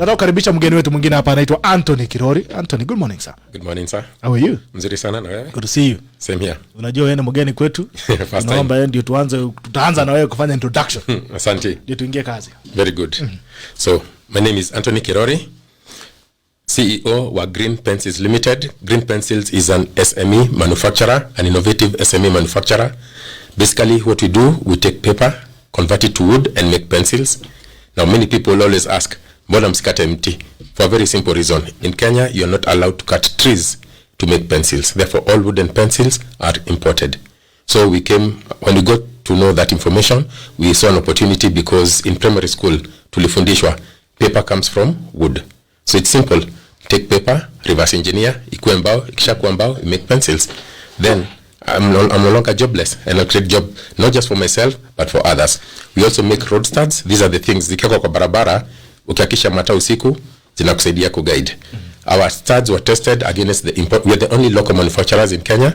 Nataka kukaribisha mgeni wetu mwingine hapa anaitwa Antony Kirori. Antony, good morning sir. Good morning sir. How are you? Mzuri sana na wewe? Good to see you. Same here. Unajua wewe ni mgeni kwetu. Naomba yeye ndio tutaanza na wewe kufanya introduction. Asante. Ndio tuingie kazi. Very good. So, my name is Antony Kirori, CEO wa Green Pencils Limited. Green Pencils is an SME manufacturer, an innovative SME manufacturer. Basically what we do, we take paper, convert it to wood and make pencils. Now many people always ask, mbona msikate mti? For a very simple reason. In Kenya, you're not allowed to cut trees to make pencils. Therefore, all wooden pencils are imported. So we came, when we got to know that information, we saw an opportunity because in primary school, tulifundishwa, paper comes from wood. So it's simple. Take paper, reverse engineer, ikuwe mbao, ikishakuwa mbao, you make pencils. Then I'm no longer jobless, and I create job not just for myself but for others. We also make road studs. These are the things zikiwa kwa barabara, ukiakisha mata usiku zinakusaidia ku guide. Our studs were tested against the import. We are the only local manufacturers in Kenya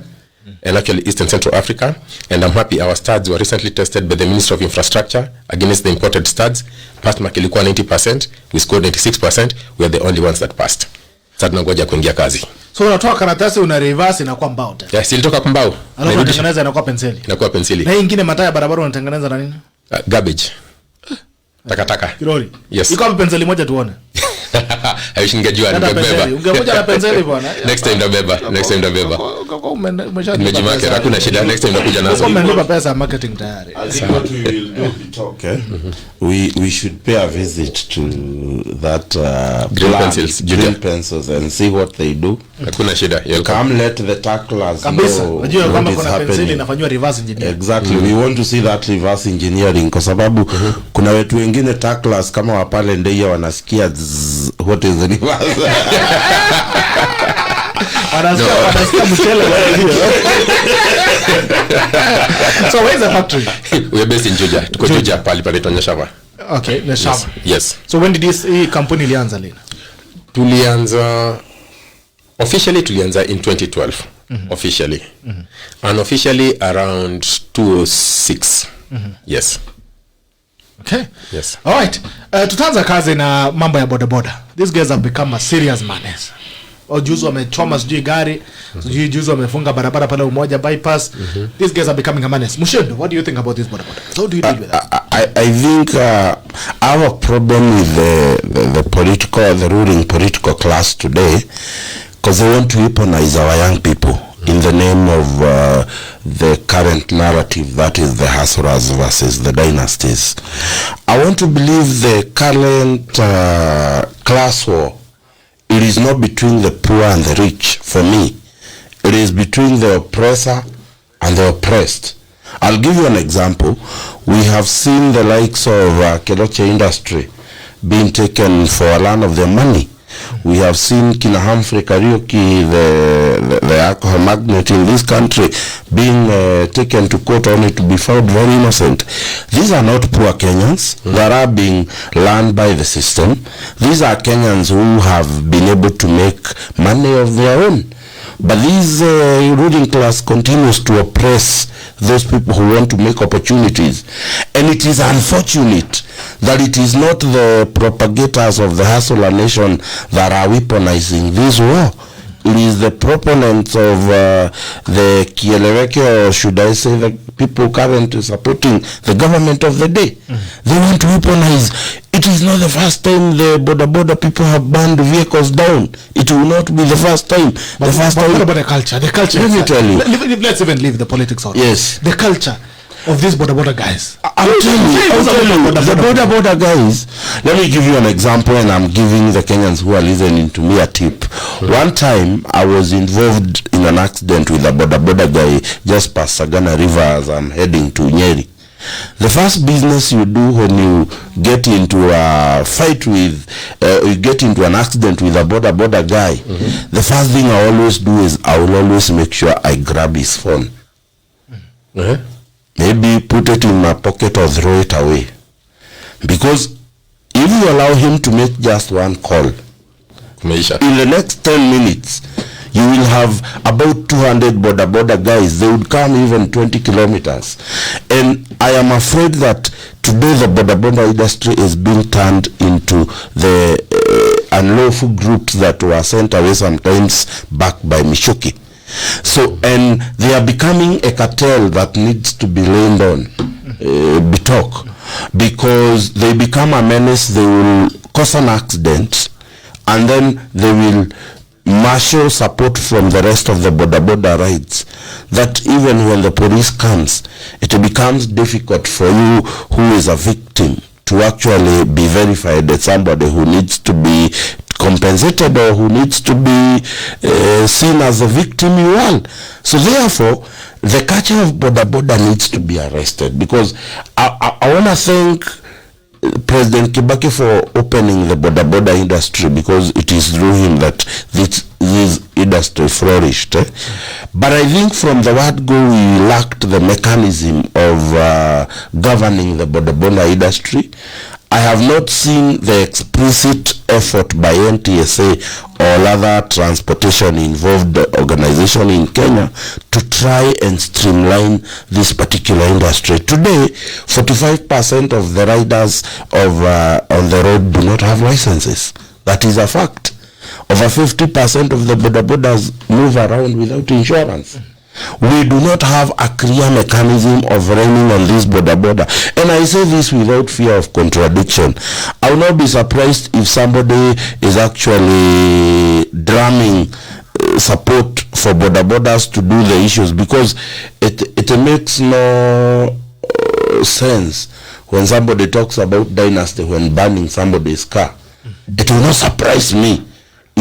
and actually East and Central Africa, and I'm happy our studs were recently tested by the Ministry of Infrastructure against the imported studs. Passed mark ilikuwa 90%, we scored 96%. We are the only ones that passed. Sasa tunangoja kuingia kazi. So unatoa karatasi una reverse inakuwa mbao tena. Yes, ilitoka kwa mbao. Unatengeneza inakuwa penseli. Inakuwa penseli. Na nyingine mataya barabara unatengeneza na nini? Garbage. Takataka. Kirori. Yes. Iko penseli moja tuone. Haishingejua nimebeba. Ungekuja na penseli bwana. Next time ndabeba. Umejimake hakuna shida. Next time ndakuja nazo. Umelipa pesa marketing tayari. I think what we will do, okay? We should pay a visit to that green pencils and see what they do. Hakuna shida. Come let the tacklers know. Unajua kama kuna penseli inafanywa reverse engineering. Exactly. We want to see that reverse engineering kwa sababu kuna wetu wengine tacklers kama wapale ndio wanasikia what is the reverse. Wanasikia mchele hiyo. So where is the factory? We are based in Juja. Tuko Juja pale pale Tonyashava. Okay, na shamba. Yes. So when did this company ilianza lini? Tulianza officially in 2012. Officially. Unofficially around 2006. Yes. Okay. Yes. All right. Tutaanza kazi na mambo ya boda. These guys have become a serious menace. Juzi wamechoma sijui gari, sijui juzi wamefunga barabara pale Umoja bypass. These guys are becoming a menace. Mushendu, what do you think about this boda? How do you deal with that? I think our problem with the ruling political class today, because they want to weaponize our young people in the name of the current narrative, that is the hustlers versus the dynasties. I want to believe the current class war, it is not between the poor and the rich for me. It is between the oppressor and the oppressed. I'll give you an example. We have seen the likes of Kirori industry being taken for a lot of their money. We have seen Kina Humphrey Karaoke, the alcohol magnate in this country, being taken to court only to be found very innocent. These are not poor Kenyans that are being learned by the system. These are Kenyans who have been able to make money of their own. But this ruling class continues to oppress those people who want to make opportunities. And it is unfortunate that it is not the propagators of the hustler nation that are weaponizing this war. It is the proponents of the Kieleweke, or should I say the people currently supporting the government of the day. They want to weaponize. It is not the first time the border people have burned vehicles down. It will not be the first time. But what about the culture? The culture. Let me tell you. Let's even leave the politics out. Yes. The culture of these border guys. I'm telling you, the border guys. Let me give you an example, and I'm giving the Kenyans who are listening to me a tip. One time, I was involved in an accident with a border guy just past Sagana River as I'm heading to Nyeri. The first business you do when you get into a fight with, you get into an accident with a border guy, the first thing I always do is I will always make sure I grab his phone. Maybe put it in my pocket or throw it away. Because if you allow him to make just one call, in the next 10 minutes, you will have about 200 boda guys. They would come even 20 kilometers. And I am afraid that today the boda industry is being turned into the unlawful groups that were sent away sometimes back by Mishuki. So, and they are becoming a cartel that needs to be leaned on, talk, because they become a menace. They will cause an accident, and then they will marshal support from the rest of the boda rides, that even when the police comes, it becomes difficult for you who is a victim to actually be verified as somebody who needs to be compensated or who needs to be seen as a victim you are. So therefore, the catcher of boda needs to be arrested, because I want to thank President Kibaki for opening the boda industry, because it is through him that this industry flourished. But I think from the word go, we lacked the mechanism of governing the boda industry. I have not seen the explicit effort by NTSA or other transportation involved organization in Kenya to try and streamline this particular industry. Today, 45% of the riders on the road do not have licenses. That is a fact. Over 50% of the bodas move around without insurance. We do not have a clear mechanism of reining on this boda. And I say this without fear of contradiction. I will not be surprised if somebody is actually drumming support for bodas to do the issues, because it makes no sense when somebody talks about dynasty when burning somebody's car. It will not surprise me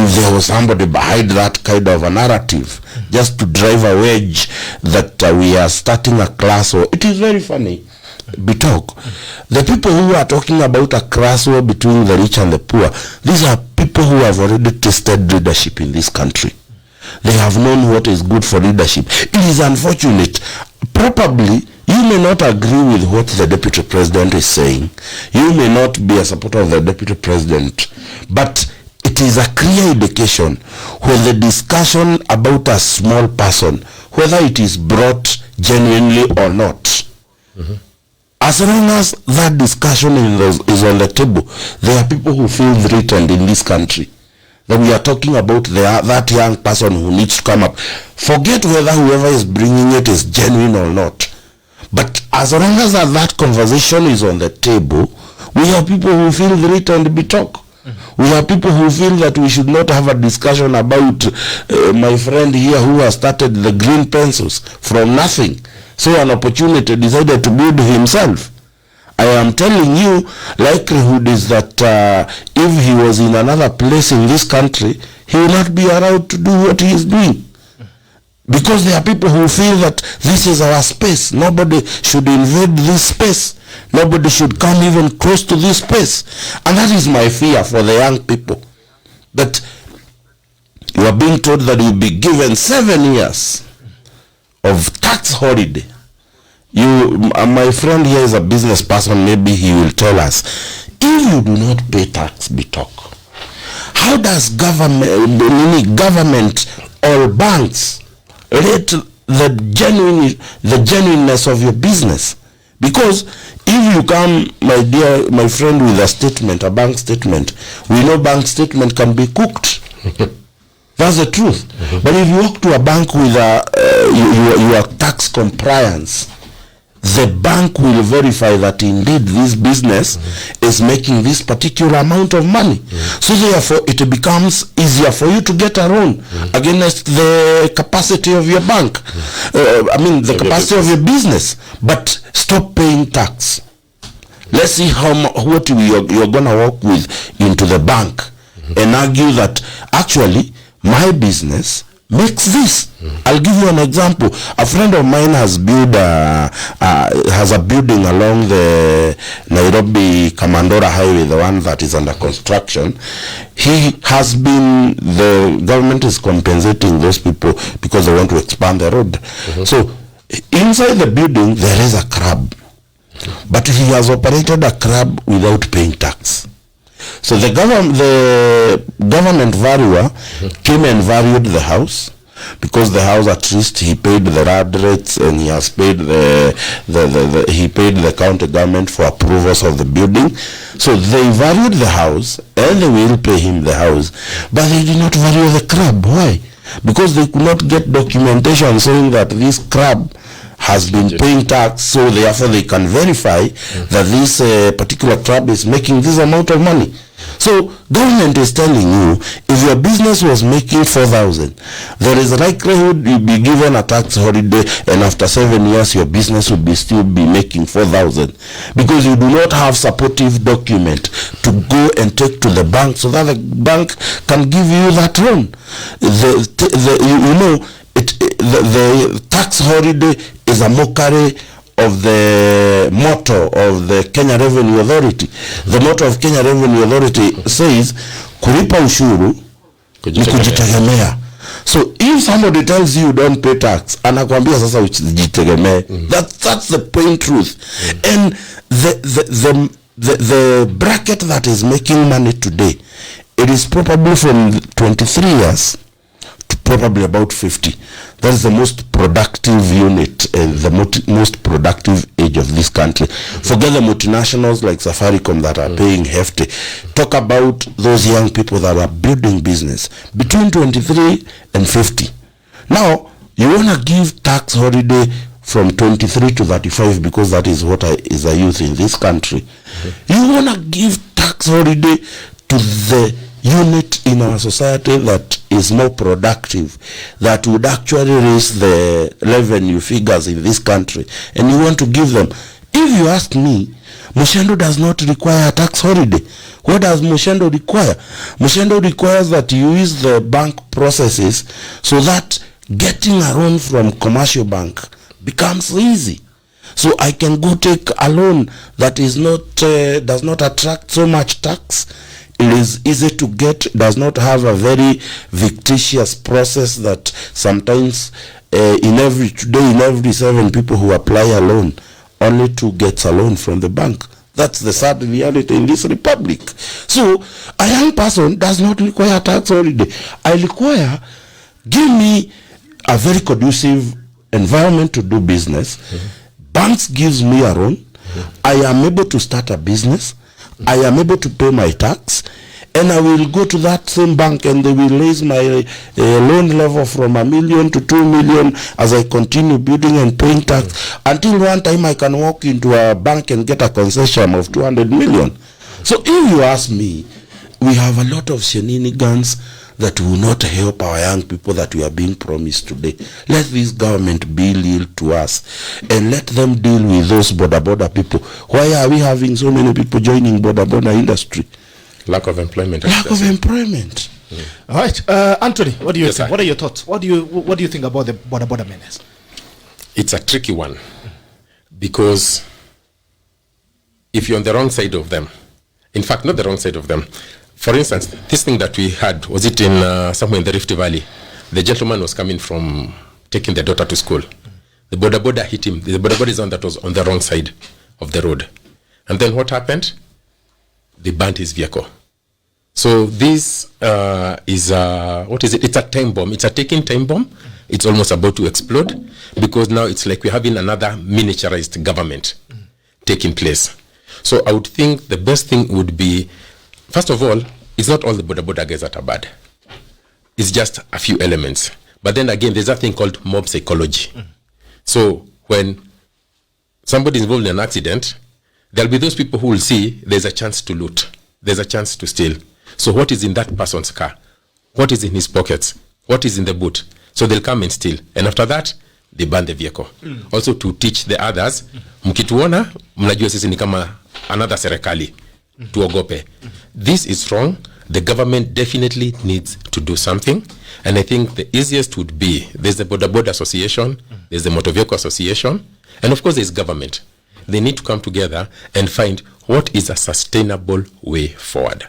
if there was somebody behind that kind of a narrative, just to drive a wedge that we are starting a class war. It is very funny, talk. The people who are talking about a class war between the rich and the poor, these are people who have already tasted leadership in this country. They have known what is good for leadership. It is unfortunate. Probably, you may not agree with what the deputy president is saying. You may not be a supporter of the deputy president, but it is a clear indication when the discussion about a small person, whether it is brought genuinely or not, as long as that discussion is on the table, there are people who feel threatened in this country. That we are talking about that young person who needs to come up. Forget whether whoever is bringing it is genuine or not. But as long as that conversation is on the table, we have people who feel threatened talk. We have people who feel that we should not have a discussion about my friend here who has started the green pencils from nothing. So an opportunity decided to build himself. I am telling you, likelihood is that if he was in another place in this country, he will not be allowed to do what he is doing. Because there are people who feel that this is our space. Nobody should invade this space. Nobody should come even close to this space. And that is my fear for the young people. That you are being told that you'll be given 7 years of tax holiday. My friend here is a business person. Maybe he will tell us. If you do not pay tax, talk. How does government or banks rate the genuineness of your business? Because if you come, my friend, with a bank statement, we know bank statement can be cooked. That's the truth. But if you walk to a bank with your tax compliance, the bank will verify that indeed this business is making this particular amount of money. So therefore, it becomes easier for you to get a loan against the capacity of your bank. The capacity of your business. But stop paying tax. Let's see what you're going to work with into the bank and argue that actually my business makes this. I'll give you an example. A friend of mine has a building along the Nairobi Kamandora Highway, the one that is under construction. The government is compensating those people because they want to expand the road. So inside the building there is a crab, but he has operated a crab without paying tax. So the government valuer came and valued the house, because the house, at least he paid the RAD rates, and he has paid he paid the county government for approvals of the building. So they valued the house and they will pay him the house, but they did not value the crab. Why? Because they could not get documentation saying that this crab has been paying tax, so therefore they can verify that this particular crab is making this amount of money. So government is telling you, if your business was making 4,000, there is a likelihood you'll be given a tax holiday, and after 7 years your business will still be making 4,000, because you do not have supportive document to go and take to the bank so that the bank can give you that loan. The tax holiday is a mockery of the motto of the Kenya Revenue Authority. The motto of Kenya Revenue Authority says, kulipa ushuru ni kujitegemea. So if somebody tells you don't pay tax, anakuambia sasa ujitegemee. That's the plain truth. And the bracket that is making money today, it is probably from 23 years to probably about 50. That is the most productive unit and the most productive age of this country. Forget the multinationals like Safaricom that are paying hefty. Talk about those young people that are building business between 23 and 50. Now, you want to give tax holiday from 23 to 35 because that is what is a youth in this country. You want to give tax holiday to the unit in our society that is more productive, that would actually raise the revenue figures in this country, and you want to give them. If you ask me, MUCHENDU does not require a tax holiday. What does MUCHENDU require? MUCHENDU requires that you use the bank processes so that getting a loan from commercial bank becomes easy. So I can go take a loan that is not does not attract so much tax. It is easy to get, does not have a very fictitious process that sometimes in every 7 people who apply a loan, only 2 gets a loan from the bank. That's the sad reality in this republic. So a young person does not require a tax holiday. I require, give me a very conducive environment to do business. Banks gives me a loan. I am able to start a business. I am able to pay my tax, and I will go to that same bank and they will raise my loan level from 1 million to 2 million as I continue building and paying tax, until one time I can walk into a bank and get a concession of 200 million. So if you ask me, we have a lot of shenanigans that will not help our young people that we are being promised today. Let this government be real to us, and let them deal with those border people. Why are we having so many people joining border industry? Lack of employment. Lack of employment. All right, Antony, what do you think? Sir. What are your thoughts? What do you think about the border menace? It's a tricky one, because if you're on the wrong side of them, in fact, not the wrong side of them. For instance, this thing that we had, was it in somewhere in the Rift Valley? The gentleman was coming from taking the daughter to school. The border hit him. The border is one that was on the wrong side of the road. And then what happened? They burnt his vehicle. So this is what is it? It's a time bomb. It's a ticking time bomb. It's almost about to explode, because now it's like we're having another miniaturized government taking place. So I would think the best thing would be, first of all, it's not all the border guys that are bad. It's just a few elements. But then again, there's a thing called mob psychology. So when somebody is involved in an accident, there'll be those people who will see there's a chance to loot. There's a chance to steal. So what is in that person's car? What is in his pockets? What is in the boot? So they'll come and steal. And after that, they burn the vehicle. Also to teach the others, mkituona, mnajua sisi ni kama another serikali. Tuogope. This is wrong. The government definitely needs to do something, and I think the easiest would be, there's the border association, there's the motor vehicle association, and of course there's government. They need to come together and find what is a sustainable way forward,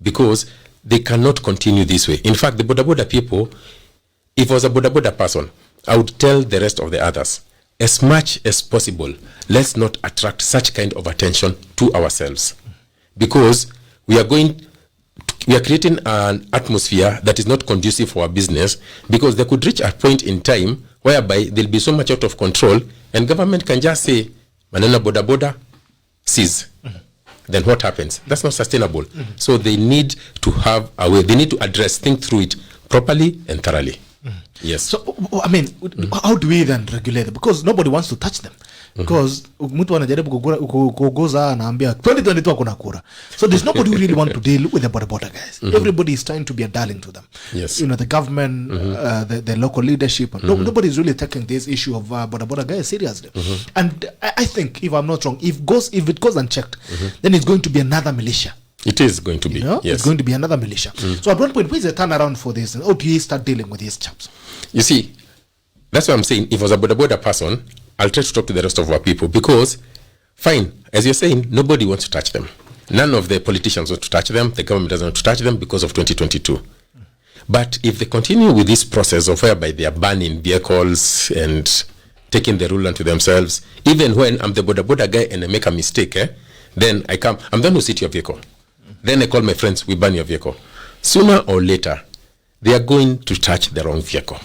because they cannot continue this way. In fact, the border people, if I was a border person, I would tell the rest of the others, as much as possible, let's not attract such kind of attention to ourselves. Because we are creating an atmosphere that is not conducive for our business, because they could reach a point in time whereby there'll be so much out of control and government can just say, manana boda boda, cease. Then what happens? That's not sustainable. So they need to have a way, they need to think through it properly and thoroughly. Yes. So, I mean, how do we then regulate them? Because nobody wants to touch them. Because mtu anajaribu kugoza anaambia 2022 kuna kura. So there's nobody who really want to deal with the border guys. Everybody is trying to be a darling to them. Yes. You know, the government, the local leadership. Nobody is really taking this issue of border guys seriously. And I think, if I'm not wrong, if it goes unchecked, then it's going to be another militia. It is going to be. You know? Yes. It's going to be another militia. So at one point, where's the turnaround for this? And how do you start dealing with these chaps? You see, that's what I'm saying. If I was a border person, I'll try to talk to the rest of our people, because, fine, as you're saying, nobody wants to touch them. None of the politicians want to touch them. The government doesn't want to touch them because of 2022. But if they continue with this process of whereby they are banning vehicles and taking the rule unto themselves, even when I'm the border guy and I make a mistake, then I'm the one who sit your vehicle. Then I call my friends, we ban your vehicle. Sooner or later, they are going to touch the wrong vehicle.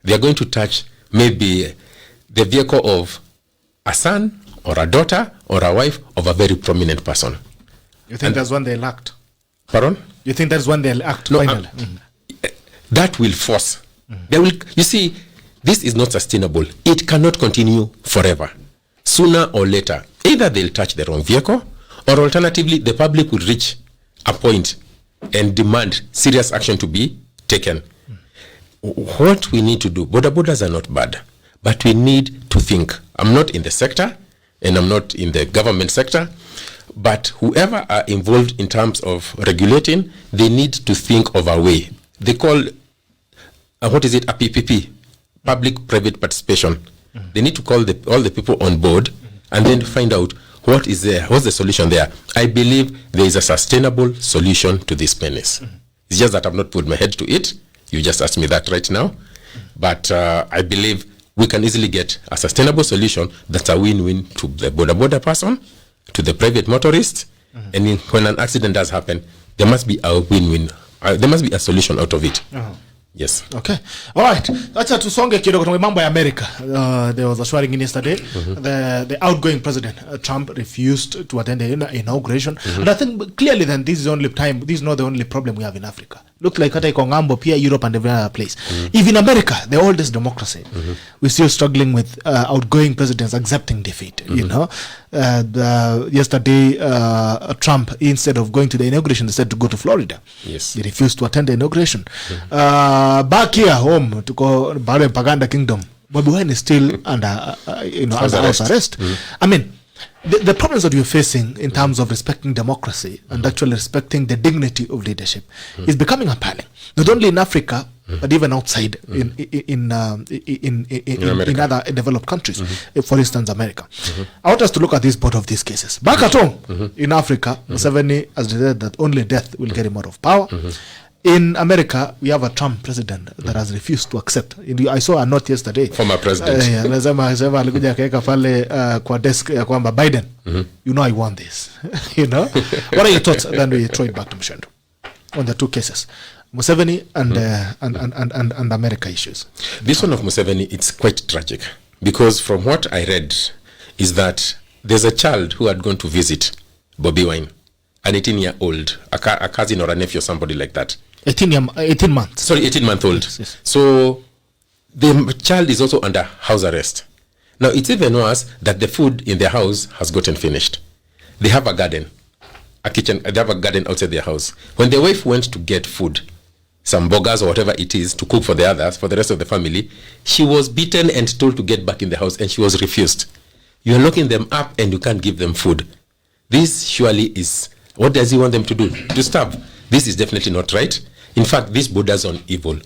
They are going to touch maybe the vehicle of a son or a daughter or a wife of a very prominent person. You think that's when they'll act? Pardon? You think that's when they'll act? No, finally? That will force. They will. You see, this is not sustainable. It cannot continue forever. Sooner or later, either they'll touch the wrong vehicle, or alternatively, the public will reach a point and demand serious action to be taken. What we need to do, borders are not bad, but we need to think. I'm not in the sector, and I'm not in the government sector, but whoever are involved in terms of regulating, they need to think of a way. They call, a PPP, public-private participation. They need to call all the people on board and then find out what is there, what's the solution there. I believe there is a sustainable solution to this menace. It's just that I've not put my head to it. You just asked me that right now. But I believe we can easily get a sustainable solution that's a win-win to the border person, to the private motorist, and when an accident does happen, there must be a win-win. There must be a solution out of it. Yes. Okay. All right. Acha tusonge kidogo kwa mambo ya America. There was a swearing in yesterday. The outgoing president Trump refused to attend the inauguration. And I think clearly then this is not the only problem we have in Africa. Look like hata iko ngambo pia Europe and every other place. If in America, the oldest democracy, we're still struggling with outgoing presidents accepting defeat, you know. Yesterday Trump, instead of going to the inauguration, decided to go to Florida. Yes. He refused to attend the inauguration. Back here home, to go Bare Paganda Kingdom, Bobi Wine is still under house arrest. I mean, the problems that we're facing in terms of respecting democracy and actually respecting the dignity of leadership is becoming appalling. Not only in Africa, but even outside in other developed countries, for instance, America. I want us to look at both of these cases. Back at home in Africa, Museveni has decided that only death will get him out of power. In America, we have a Trump president that has refused to accept. I saw a note yesterday. Former president. Anasema alikuja akaweka pale kwa desk ya kwamba Biden, you know I want this. You know? What are your thoughts? Then we throw it back to Muchendu on the two cases. Museveni and America issues. This one of Museveni, it's quite tragic. Because from what I read, is that there's a child who had gone to visit Bobi Wine. An 18-year-old, a cousin or a nephew or somebody like that. 18 months. Sorry, 18-month-old. Yes. So the child is also under house arrest. Now, it's even worse that the food in their house has gotten finished. They have a garden, a kitchen. They have a garden outside their house. When the wife went to get food, some burgers or whatever it is, to cook for the others, for the rest of the family, she was beaten and told to get back in the house, and she was refused. You are locking them up and you can't give them food. This surely is... What does he want them to do? To starve? This is definitely not right. In fact, this borders on evil.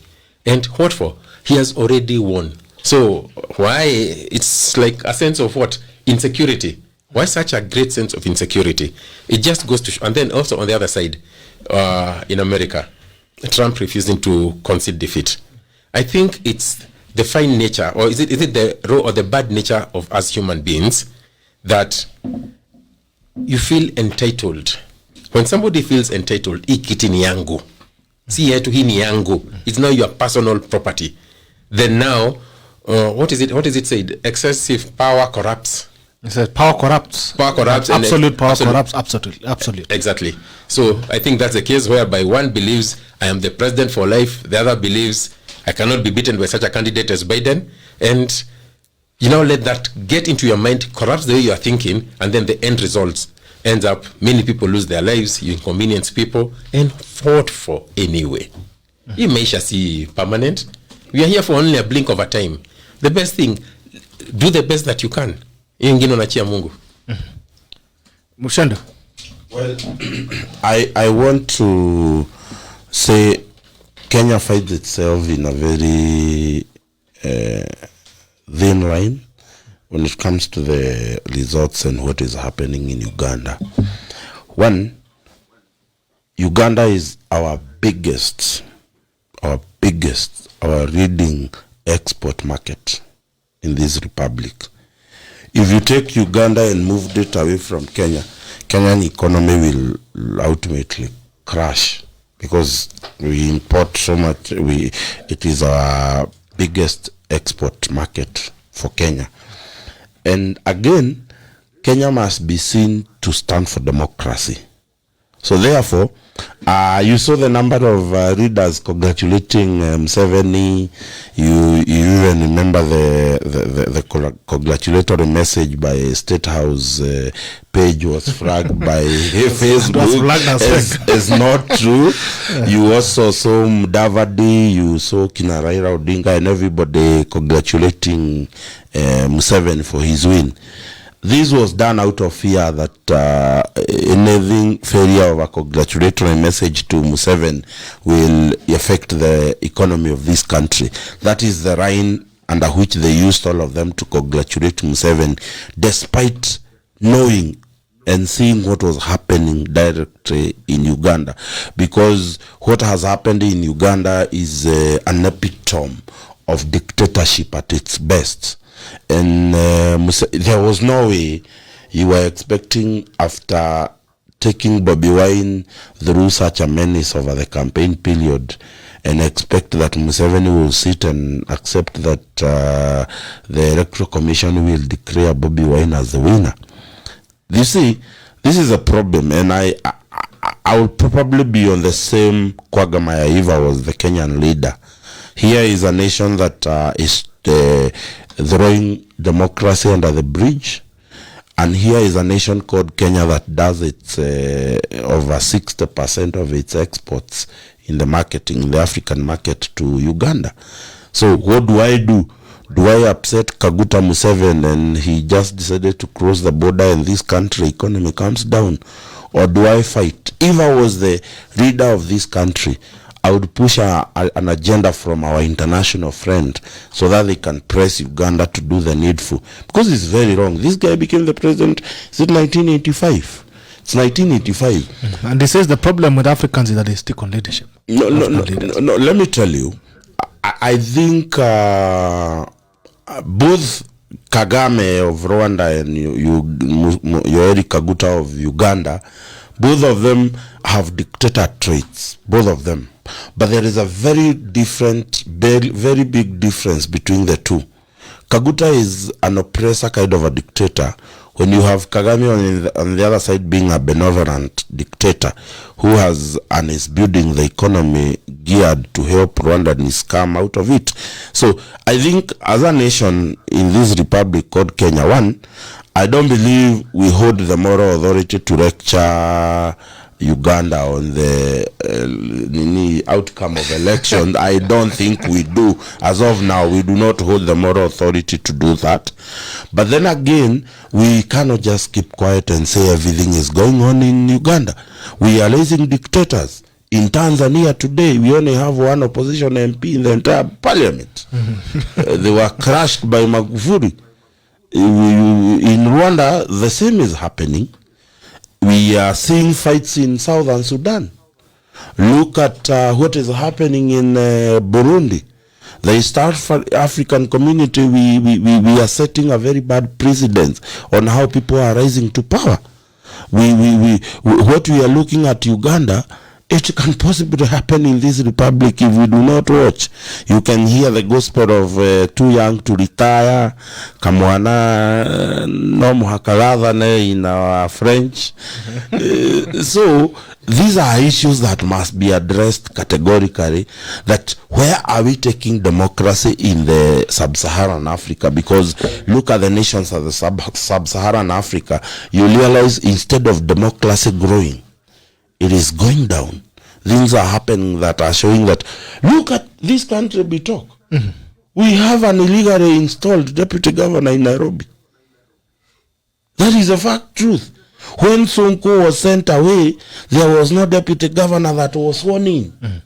And what for? He has already won. So why? It's like a sense of what? Insecurity. Why such a great sense of insecurity? It just goes to... And then also on the other side, in America, Trump refusing to concede defeat. I think it's the fine nature, or is it the raw or the bad nature of us human beings, that you feel entitled When somebody feels entitled, hii kiti ni yangu, si yetu, hii ni yangu, it's now your personal property, then now what is it said? Excessive power corrupts. It says power corrupts. Power corrupts. Absolute power corrupts. Absolutely. Exactly. So I think that's the case whereby one believes I am the president for life, the other believes I cannot be beaten by such a candidate as Biden, and you now let that get into your mind, corrupts the way you are thinking, and then the end results ends up many people lose their lives, you inconvenience people, and fought for anyway. Hii maisha si permanent. We are here for only a blink of a time. The best thing, do the best that you can. Hiyo ingine unachia Mungu. Muchendu. Well, I want to say Kenya finds itself in a very thin line when it comes to the results and what is happening in Uganda. One, Uganda is our leading export market in this republic. If you take Uganda and moved it away from Kenya, Kenyan economy will ultimately crash because we import so much. It is our biggest export market for Kenya. And again, Kenya must be seen to stand for democracy. So therefore, you saw the number of readers congratulating Museveni. You even remember the congratulatory message by State House page was flagged by Facebook as not true. You also saw Mudavadi, you saw Kina Raila Odinga, and everybody congratulating Museveni for his win. This was done out of fear that anything failure of a congratulatory message to Museveni will affect the economy of this country. That is the line under which they used all of them to congratulate Museveni, despite knowing and seeing what was happening directly in Uganda. Because what has happened in Uganda is an epitome of dictatorship at its best. And there was no way you were expecting, after taking Bobby Wine through such a menace over the campaign period, and expect that Museveni will sit and accept that the Electoral Commission will declare Bobby Wine as the winner. You see, this is a problem, and I will probably be on the same quagmire if I was the Kenyan leader. Here is a nation that is throwing democracy under the bridge, and here is a nation called Kenya that does its over 60% of its exports in the marketing, in the African market, to Uganda. So what do? Do I upset Kaguta Museveni and he just decided to cross the border and this country economy comes down? Or do I fight? If I was the leader of this country, I would push an agenda from our international friend so that they can press Uganda to do the needful. Because it's very wrong. This guy became the president, is it 1985? It's 1985. And this is the problem with Africans, is that they stick on leadership. No, let me tell you. I think both Kagame of Rwanda and Yoweri Kaguta of Uganda, both of them have dictator traits, both of them. But there is a very big difference between the two. Kaguta is an oppressor, kind of a dictator, when you have Kagame on the other side being a benevolent dictator who has and is building the economy geared to help Rwanda and is come out of it. So I think as a nation in this republic called Kenya, one, I don't believe we hold the moral authority to lecture Uganda on the outcome of election. I don't think we do. As of now, we do not hold the moral authority to do that. But then again, we cannot just keep quiet and say everything is going on in Uganda. We are raising dictators. In Tanzania today, we only have one opposition MP in the entire parliament. They were crushed by Magufuli. In Rwanda, the same is happening. We are seeing fights in southern Sudan. Look at what is happening in Burundi. The East African community, we are setting a very bad precedent on how people are rising to power. What we are looking at Uganda, it can possibly happen in this republic if we do not watch. You can hear the gospel of too young to retire, kamwana no muhakaradhane in our French. So these are issues that must be addressed categorically, that where are we taking democracy in the sub-Saharan Africa? Because look at the nations of the sub-Saharan Africa, you realize instead of democracy growing, it is going down. Things are happening that are showing that, look at this country, Bitok. Mm-hmm. We have an illegally installed deputy governor in Nairobi. That is a fact truth. When Sonko was sent away, there was no deputy governor that was sworn in. Mm-hmm.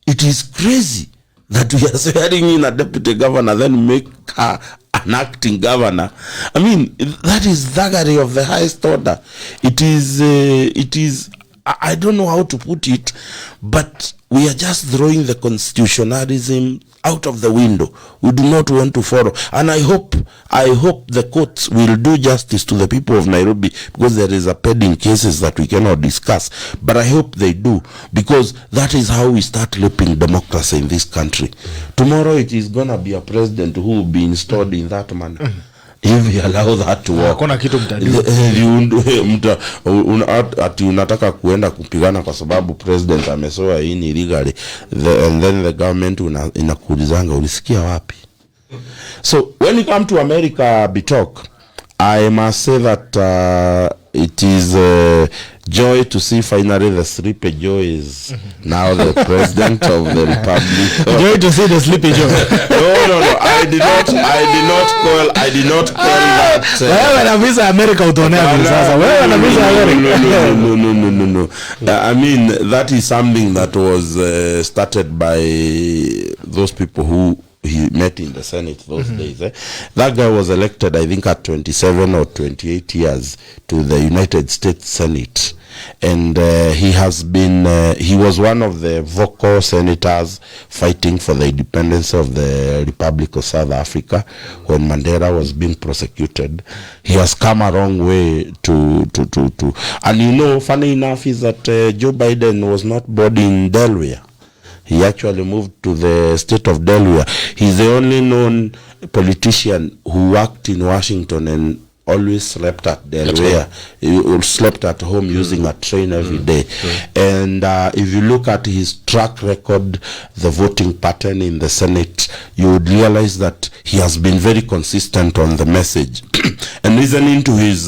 It is crazy that we are swearing in a deputy governor, then make her an acting governor. I mean, that is thuggery of the highest order. It is, I don't know how to put it, but we are just throwing the constitutionalism out of the window. We do not want to follow. And I hope the courts will do justice to the people of Nairobi, because there is a pending cases that we cannot discuss. But I hope they do, because that is how we start leaping democracy in this country. Tomorrow it is going to be a president who will be installed in that manner. If we allow that to work, kuna kitu ati unataka kuenda kupigana kwa sababu president amesoa hii illegally, and then the government inakuulizanga ulisikia wapi? So when it comes to America, Bitok, I must say that it is joy to see finally the sleepy Joe is now the president of the republic. Joy to see the sleepy Joe. No. I did not call that. Wewe na visa America utonea sasa. Wewe na visa America. No. I mean, that is something that was started by those people who he met in the Senate those days. That guy was elected, I think, at 27 or 28 years to the United States Senate. And he has been, he was one of the vocal senators fighting for the independence of the Republic of South Africa when Mandela was being prosecuted. He has come a long way to and you know, funny enough is that Joe Biden was not born in Delaware. He actually moved to the state of Delaware. He's the only known politician who worked in Washington and always slept at Delaware. He slept at home using a train every day. And if you look at his track record, the voting pattern in the Senate, you would realize that he has been very consistent on the message. And listening to his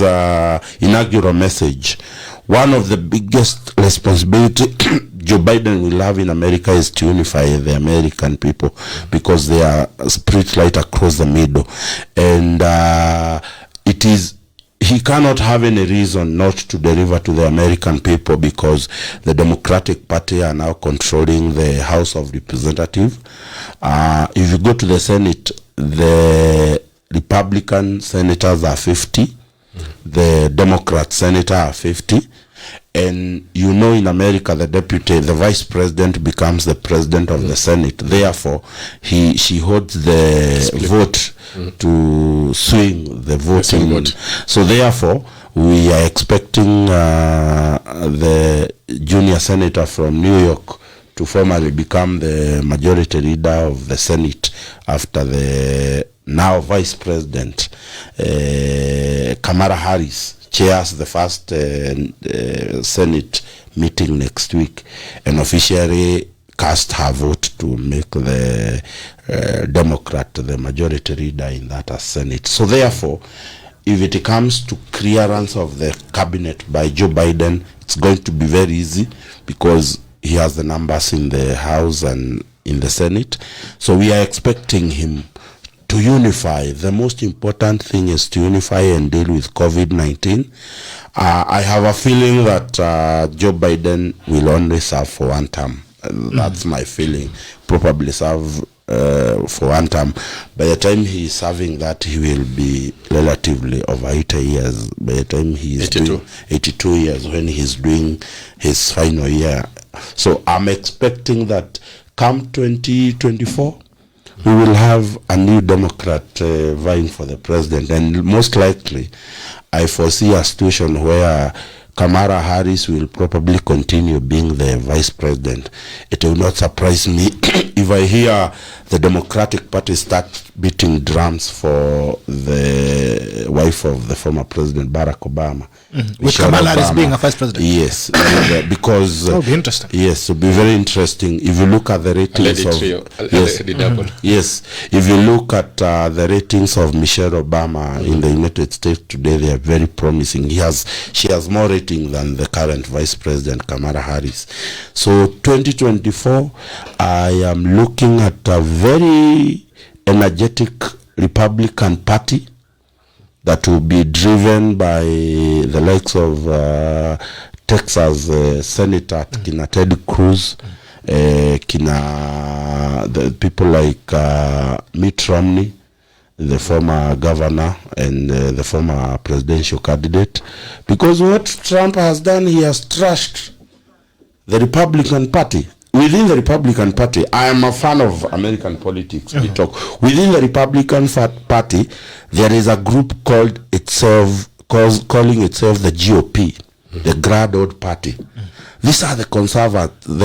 inaugural message, one of the biggest responsibility Joe Biden will have in America is to unify the American people, because they are split right across the middle. And he cannot have any reason not to deliver to the American people, because the Democratic Party are now controlling the House of Representatives. If you go to the Senate, the Republican senators are 50. The Democrat senator are 50. And you know, in America, the vice president becomes the president of the Senate. Therefore, she holds the vote to swing the voting. So therefore, we are expecting the junior senator from New York to formally become the majority leader of the Senate after the now vice president, Kamala Harris, chairs the first Senate meeting next week and officially cast her vote to make the Democrat the majority leader in that Senate. So therefore, if it comes to clearance of the cabinet by Joe Biden, it's going to be very easy, because he has the numbers in the House and in the Senate. So we are expecting him to unify. The most important thing is to unify and deal with COVID-19. I have a feeling that Joe Biden will only serve for one term. That's my feeling. Probably serve for one term. By the time he is serving that, he will be relatively over 80 years. By the time he is 82 years, when he's doing his final year. So I'm expecting that come 2024, we will have a new Democrat vying for the president, and most likely I foresee a situation where Kamala Harris will probably continue being the vice president. It will not surprise me if I hear the Democratic Party start beating drums for the wife of the former president, Barack Obama. With Kamala Harris being a vice president. Yes, because that would be interesting. Yes, it will be very interesting. If you look at the ratings if you look at the ratings of Michelle Obama in the United States today, they are very promising. She has more rating than the current vice president, Kamala Harris. So 2024, I am looking at a very energetic Republican Party that will be driven by the likes of Texas Senator Kina Ted Cruz, the people like Mitt Romney, the former governor and the former presidential candidate. Because what Trump has done, he has trashed the Republican Party. Within the Republican Party, I am a fan of American politics. We talk. Within the Republican Party, there is a group calling itself the GOP, the Grand Old Party. These are the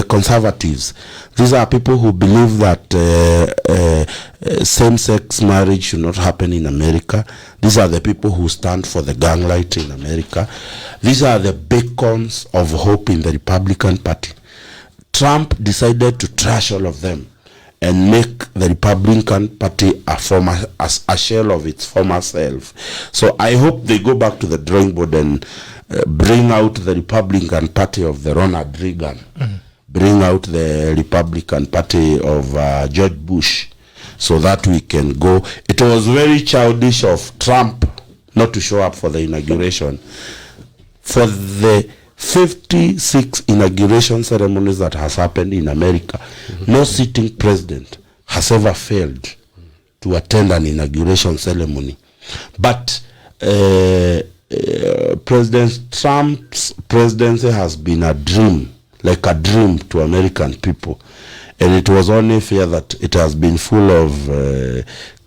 conservatives. These are people who believe that same-sex marriage should not happen in America. These are the people who stand for the gun right in America. These are the beacons of hope in the Republican Party. Trump decided to trash all of them and make the Republican Party a shell of its former self. So I hope they go back to the drawing board and bring out the Republican Party of the Ronald Reagan, bring out the Republican Party of George Bush, so that we can go. It was very childish of Trump not to show up for the inauguration. For the 56 inauguration ceremonies that has happened in America, no sitting president has ever failed to attend an inauguration ceremony. But President Trump's presidency has been a dream, like a dream to American people. And it was only fair that it has been full of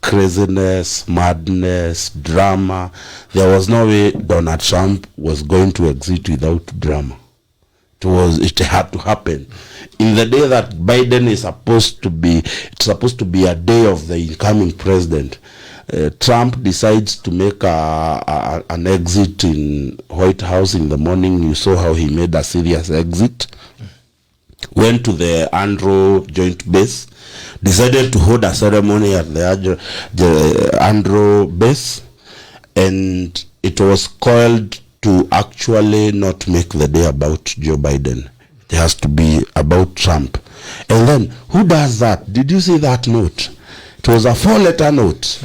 craziness, madness, drama. There was no way Donald Trump was going to exit without drama. It had to happen. In the day that Biden is supposed to be, it's supposed to be a day of the incoming president, Trump decides to make an exit in White House in the morning. You saw how he made a serious exit. Went to the Andrew Joint Base, decided to hold a ceremony at the Andrew Base, and it was called to actually not make the day about Joe Biden. It has to be about Trump. And then, who does that? Did you see that note? It was a 4-letter note.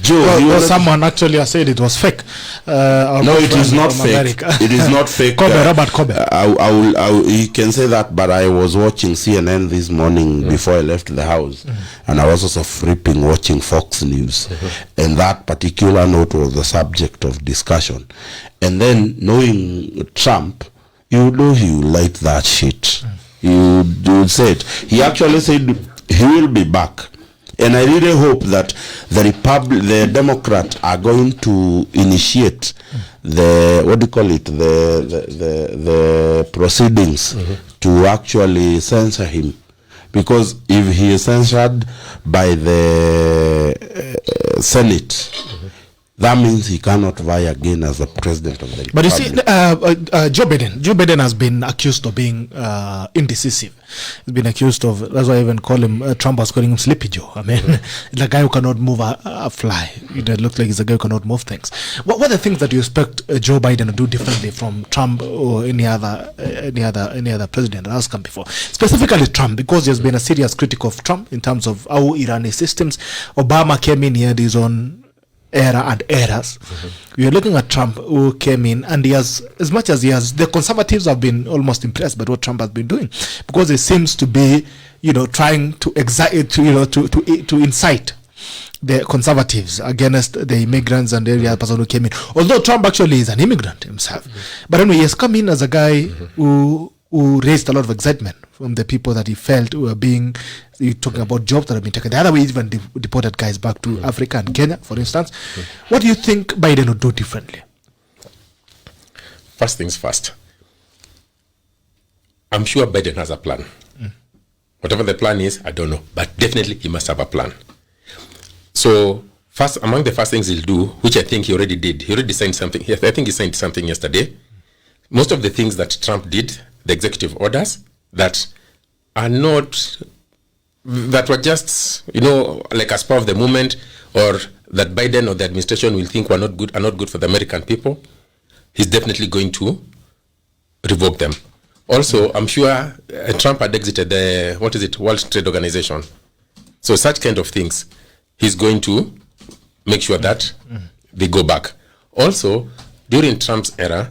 Joe, someone actually has said it was fake. No, it is not fake. America. It is not fake. Robert Kobe. You can say that, but I was watching CNN this morning before I left the house, and I was also flipping watching Fox News, and that particular note was the subject of discussion. And then, knowing Trump, you know he will light that shit. You would say it. He actually said he will be back. And I really hope that the Democrats are going to initiate the proceedings to actually censor him, because if he is censored by the Senate, that means he cannot vie again as the president of the Republic. But you see, Joe Biden has been accused of being indecisive. He's been accused of, that's why I even call him, Trump was calling him Sleepy Joe. I mean, the guy who cannot move a fly. It looks like he's a guy who cannot move things. What are the things that you expect Joe Biden to do differently from Trump or any other president that has come before? Specifically Trump, because there's been a serious critic of Trump in terms of how Iranian systems. Obama came in, he had his own era and eras. We are looking at Trump, who came in, and he has, as much as he has, the conservatives have been almost impressed by what Trump has been doing, because he seems to be, trying to incite the conservatives against the immigrants and every other person who came in. Although Trump actually is an immigrant himself, but anyway, he has come in as a guy who raised a lot of excitement from the people that he felt were being, you're talking about jobs that have been taken. The other way, even deported guys back to Africa and Kenya, for instance. What do you think Biden would do differently? First things first. I'm sure Biden has a plan. Whatever the plan is, I don't know. But definitely he must have a plan. So, first, among the first things he'll do, which I think he already did, he already signed something. I think he signed something yesterday. Most of the things that Trump did, the executive orders, that are not, that were just, like as part of the movement, or that Biden or the administration will think are not good for the American people, he's definitely going to revoke them. Also, I'm sure Trump had exited the, World Trade Organization. So such kind of things, he's going to make sure that they go back. Also, during Trump's era,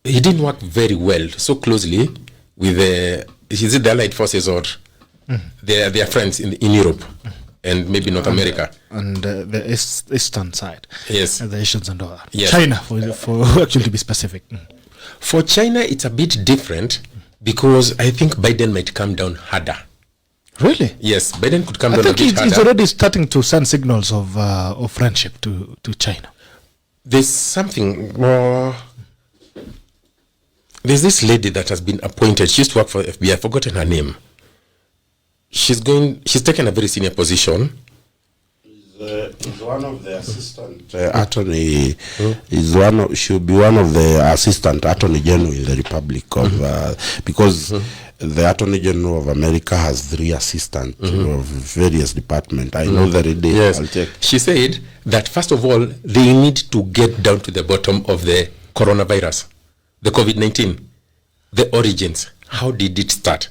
he didn't work very well, so closely with the Allied forces or their friends in Europe and maybe North America. And the eastern side. Yes. The Asians and all that. Yes. China, for actually to be specific. For China, it's a bit different because I think Biden might come down harder. Really? Yes, Biden could come down a bit harder. He's already starting to send signals of friendship to China. There's something. There's this lady that has been appointed. She used to work for FBI. I've forgotten her name. She's taken a very senior position. Is one of the assistant attorney. She'll be one of the assistant attorney general in the Republic of because the Attorney General of America has 3 assistants of various departments. I know that it is. Yes. I'll check. She said that first of all, they need to get down to the bottom of the coronavirus, the COVID-19, the origins. How did it start?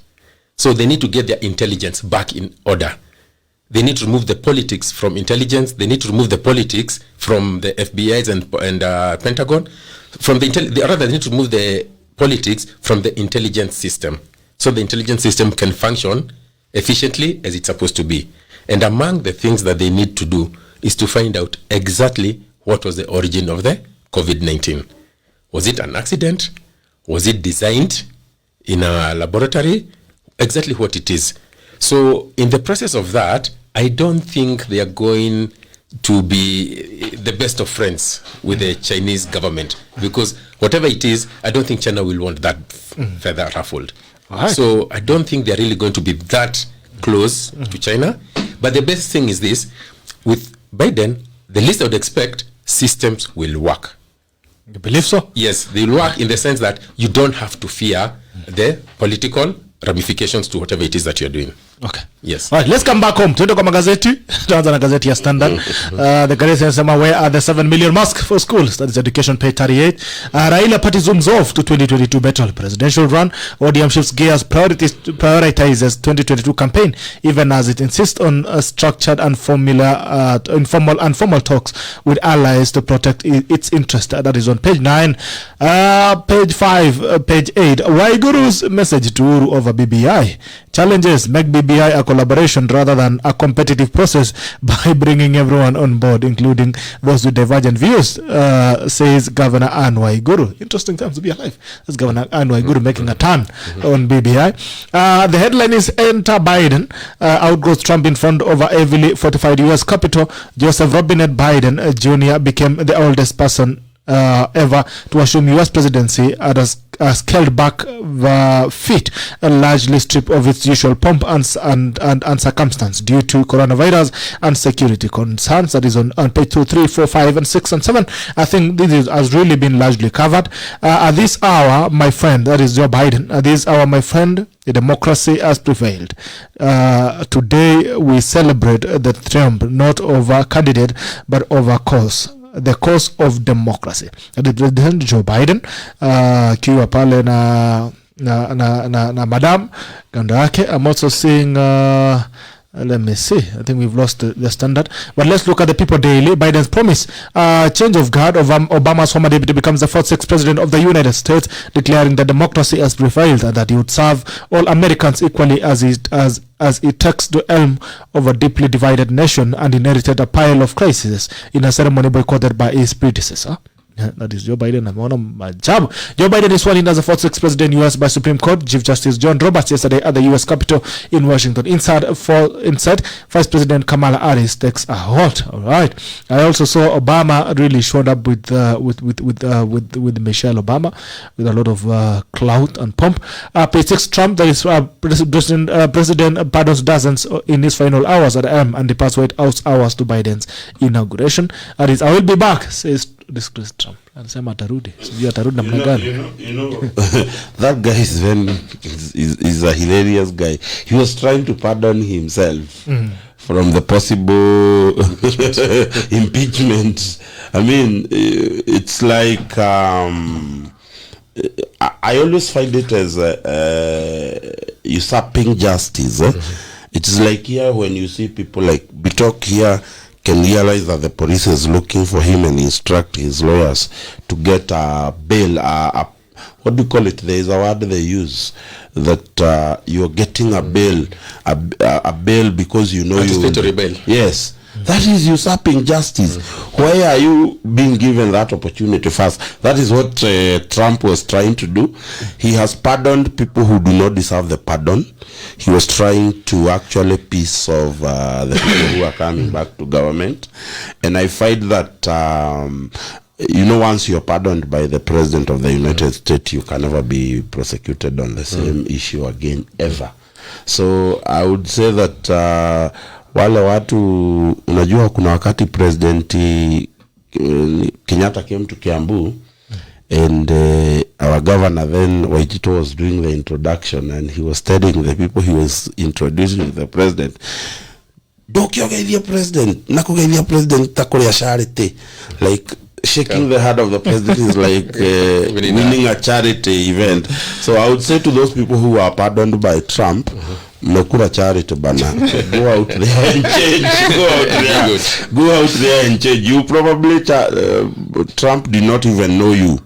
So they need to get their intelligence back in order. They need to remove the politics from intelligence. They need to remove the politics from the FBI's and Pentagon. They need to remove the politics from the intelligence system, so the intelligence system can function efficiently as it's supposed to be. And among the things that they need to do is to find out exactly what was the origin of the COVID-19. Was it an accident? Was it designed in a laboratory? Exactly what it is. So in the process of that, I don't think they are going to be the best of friends with the Chinese government, because whatever it is, I don't think China will want that further ruffled. Right. So I don't think they're really going to be that close to China. But the best thing is this: with Biden, the least I would expect, systems will work. You believe so? Yes, they will work in the sense that you don't have to fear the political ramifications to whatever it is that you're doing. Okay. Yes. All right, let's come back home. Tuende kwa magazeti. Tuanza na gazeti ya Standard. The gazeti inasema, where are the 7 million masks for schools? That is education, page 38. Raila party zooms off to 2022 battle. Presidential run. ODM shifts gears, prioritizes 2022 campaign, even as it insists on structured and informal talks with allies to protect its interest. That is on page 9. Page 5, page 8. Waiguru's message to Uhuru over BBI. Challenges make BBI a collaboration rather than a competitive process by bringing everyone on board, including those with divergent views, says Governor Anne Waiguru. Interesting times to be alive. That's Governor Anne Waiguru making a turn on BBI. The headline is, Enter Biden, outgoes Trump in front of a heavily fortified U.S. Capitol. Joseph Robinette Biden Jr. became the oldest person ever to assume U.S. presidency and has scaled back the feat, largely stripped of its usual pomp and circumstance due to coronavirus and security concerns. That is on page 2, 3, 4, 5, and 6, and 7. I think this has really been largely covered. At this hour, my friend, that is Joe Biden, at this hour, my friend, the democracy has prevailed. Today, we celebrate the triumph not of a candidate, but of a cause. The cause of democracy. The President Joe Biden kiwa pale na madam kando yake. I'm also seeing let me see, I think we've lost the Standard, but let's look at the People Daily. Biden's promise, change of guard of Obama's former deputy becomes the 46th president of the United States, declaring that democracy has prevailed and that he would serve all Americans equally as he takes the helm of a deeply divided nation and inherited a pile of crises in a ceremony boycotted by his predecessor. That is Joe Biden. Ameona majabu. Joe Biden is sworn in as the 46th president US by Supreme Court Chief Justice John Roberts yesterday at the US Capitol in Washington. Inside, Vice President Kamala Harris takes a halt. All right. I also saw Obama really showed up with Michelle Obama with a lot of clout and pomp. Page 6, Trump, that is President pardons dozens in his final hours at the and departs White House hours to Biden's inauguration. That is, I will be back, says this Trump. Anasema atarudi. Sijui atarudi namna gani. You know that guy is a hilarious guy. He was trying to pardon himself from the possible impeachment. I mean, it's like I always find it as usurping justice. It is like here when you see people like Bitok here can realize that the police is looking for him and instruct his lawyers to get a bail. What do you call it? There is a word they use that you're getting a bail, a bail because you know anticipatory bail. Yes. That is usurping justice. Why are you being given that opportunity first? That is what Trump was trying to do. He has pardoned people who do not deserve the pardon. He was trying to actually piece of the people who are coming back to government. And I find that once you're pardoned by the president of the United States, you can never be prosecuted on the same issue again, ever. So I would say that wale watu, unajua kuna wakati President Kenyatta came to Kiambu and our governor then Waitito was doing the introduction and he was telling the people he was introducing the president, dokiogeithia president nakugeithia president takoria charity, like shaking the hand of the president is like winning a charity event. So I would say to those people who are pardoned by Trump, mekura charity bana, go out there and change. Go out there and change. You probably Trump did not even know you,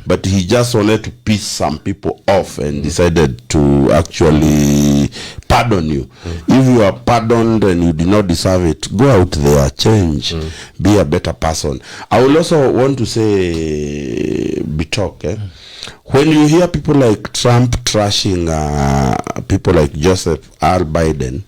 but he just wanted to piss some people off and decided to actually pardon you. If you are pardoned and you did not deserve it, go out there, change, be a better person. I will also want to say, Bitok, when you hear people like Trump trashing people like Joseph R. Biden,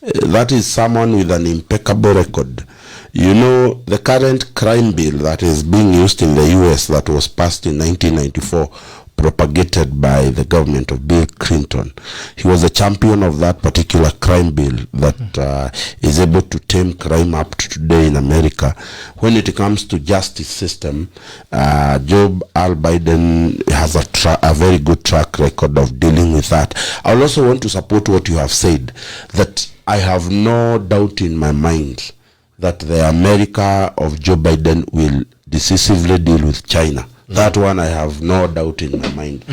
that is someone with an impeccable record. You know, the current crime bill that is being used in the US that was passed in 1994, propagated by the government of Bill Clinton. He was a champion of that particular crime bill that is able to tame crime up to today in America. When it comes to justice system, Joe R. Biden has a very good track record of dealing with that. I also want to support what you have said, that I have no doubt in my mind that the America of Joe Biden will decisively deal with China. That one I have no doubt in my mind.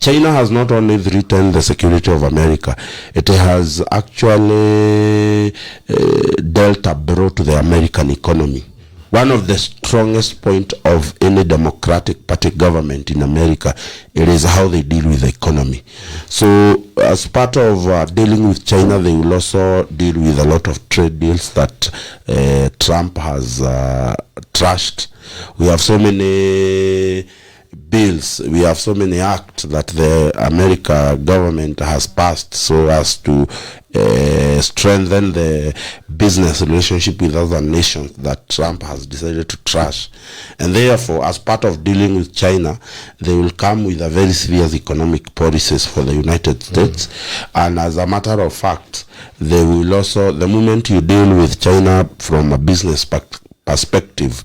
China has not only threatened the security of America, it has actually dealt a blow to the American economy. One of the strongest point of any Democratic Party government in America, it is how they deal with the economy. So as part of dealing with China, they will also deal with a lot of trade deals that Trump has trashed. We have so many bills, we have so many acts that the American government has passed so as to strengthen the business relationship with other nations that Trump has decided to trash. And therefore, as part of dealing with China, they will come with a very serious economic policies for the United States. And as a matter of fact, they will also, the moment you deal with China from a business perspective,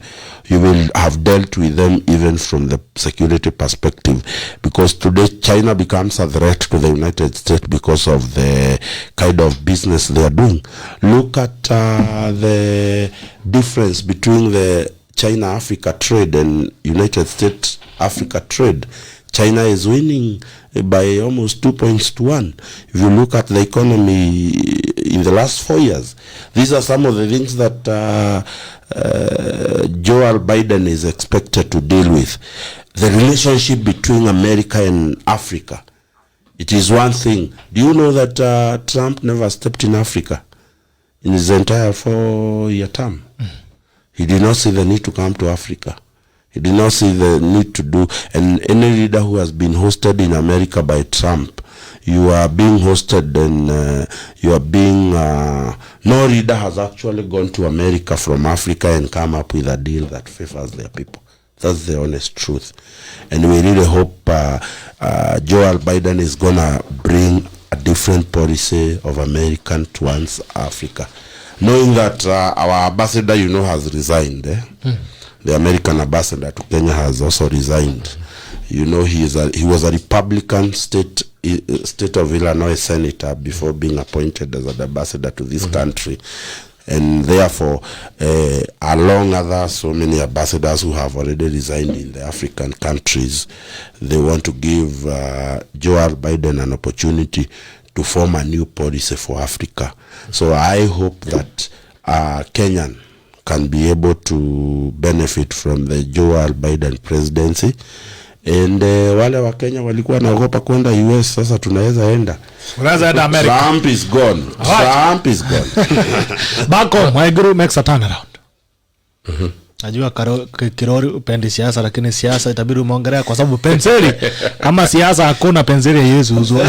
you will have dealt with them even from the security perspective, because today China becomes a threat to the United States because of the kind of business they are doing. Look at the difference between the China-Africa trade and United States-Africa trade. China is winning by almost 2 points to 1. If you look at the economy in the last 4 years, these are some of the things that Joe Biden is expected to deal with. The relationship between America and Africa, it is one thing. Do you know that Trump never stepped in Africa in his entire 4-year term? He did not see the need to come to Africa. He did not see the need to do, and any leader who has been hosted in America by Trump, you are being hosted and you are being, no leader has actually gone to America from Africa and come up with a deal that favors their people. That's the honest truth. And we really hope Joe Biden is going to bring a different policy of American towards Africa. Knowing that our ambassador, has resigned. The American ambassador to Kenya has also resigned. He was a Republican state of Illinois senator before being appointed as an ambassador to this country. And therefore, along other so many ambassadors who have already resigned in the African countries, they want to give Joe Biden an opportunity to form a new policy for Africa. So I hope that Kenyan can be able to benefit from the Joe Biden presidency. And wale wa Kenya walikuwa naogopa kwenda US, sasa tunaweza enda. Unaweza enda America. Trump is gone. Trump is gone. Back home, my group makes a turnaround. Najua Kirori upendi siasa, lakini siasa itabidi umeongelea kwa sababu penseli. Kama siasa hakuna penseli ya Yesu uzwa.